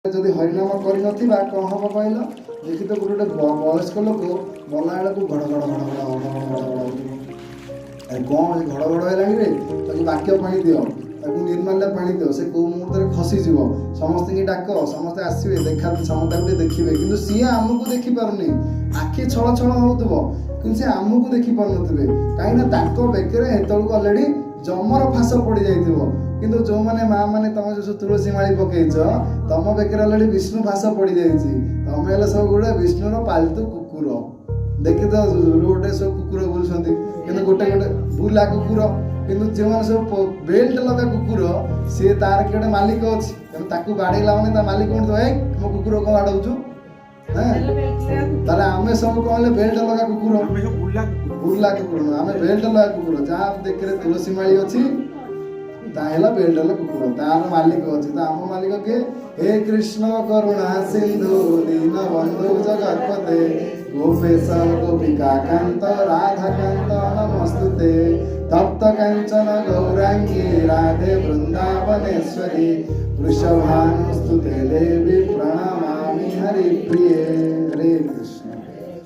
ଯଦି ହରିନାମ କରିନଥିବା କ'ଣ ହବ କହିଲ? ଦେଖି ତ ଗୋଟେ ବୟସ୍କ ଲୋକ ମଲା ବେଳକୁ ଘଡ଼ ଘଡ଼ ଘଡ଼ ଘଡ଼ ଘଡ଼ ଘଡ଼ ଘଡ଼ ଆରେ କ'ଣ ଘଡ଼ ଘଡ଼ ହେଲାଣି ରେ, ତାକୁ ବାକ୍ୟ ପାଣି ଦିଅ, ତାକୁ ନିର୍ମାଲ୍ୟ ପାଣି ଦିଅ, ସେ କେଉଁ ମୁହୂର୍ତ୍ତରେ ଖସିଯିବ। ସମସ୍ତଙ୍କୁ ଡାକ, ସମସ୍ତେ ଆସିବେ, ସମସ୍ତେ ଟିକେ ଦେଖିବେ, କିନ୍ତୁ ସିଏ ଆମକୁ ଦେଖିପାରୁନି। ଆଖି ଛଳ ଛଳ ହେଉଥିବ କିନ୍ତୁ ସେ ଆମକୁ ଦେଖିପାରୁନଥିବେ, କାହିଁକିନା ତାଙ୍କ ବେକରେ ହେତେବେଳକୁ ଅଲରେଡ଼ି ଯମର ଫାଶ ପଡ଼ିଯାଇଥିବ। କିନ୍ତୁ ଯେଉଁମାନେ ମା ମାନେ ତମେ ଯେଉଁ ତୁଳସୀ ମାଳି ପକେଇଛ, ତମ ବେକରେ ଅଲରେଡ଼ି ବିଷ୍ଣୁ ଫାଶ ପଡ଼ିଯାଇଛି। ତମେ ହେଲେ ସବୁ ଗୋଟେ ବିଷ୍ଣୁର ପାଳିତ କୁକୁର। ଦେଖିଥାଅ ଗୋଟେ ସବୁ କୁକୁର ବୁଲୁଛନ୍ତି, କିନ୍ତୁ ଗୋଟେ ଗୋଟେ ବୁଲା କୁକୁର, କିନ୍ତୁ ଯେଉଁମାନେ ସବୁ ବେଲ୍ଟ ଲଗା କୁକୁର, ସିଏ ତାର କି ଗୋଟେ ମାଲିକ ଅଛି, ତେଣୁ ତାକୁ ବାଡ଼େଇଲା ମାନେ ତା ମାଲିକ କଣ ଏ ମୋ କୁକୁର କ'ଣ ବାଡ଼ଉଛୁ? ତାହେଲେ ଆମେ ସବୁ କ'ଣ ହେଲେ ବେଲ୍ଟ ଲଗା କୁକୁର, ବୁଲା କୁକୁର ନୁହଁ, ଆମେ ବେଲ୍ଟ ଲଗା କୁକୁର। ଯାହା ବେକରେ ତୁଳସୀ ମାଳି ଅଛି ତା ହେଲା ବେଲ୍ଟ ହେଲା କୁକୁର, ତାର ମାଲିକ ଅଛି। ତ ଆମ ମାଲିକ କିଏ? ହେ କୃଷ୍ଣ କରୁଣା ସିନ୍ଧୁ ଦୀନ ବନ୍ଧୁ ଜଗତ୍ପତେ ଗୋପେଶ ଗୋପିକା କାନ୍ତ ରାଧାକାନ୍ତ ନମସ୍ତୁତେ ତପ୍ତ କାଞ୍ଚନ ଗୌରାଙ୍ଗୀ ରାଧେ ବୃନ୍ଦାବନେଶ୍ୱରୀ वृषभानुस्तुते देवी प्रणमामि हरिप्रिये। हरे कृष्ण।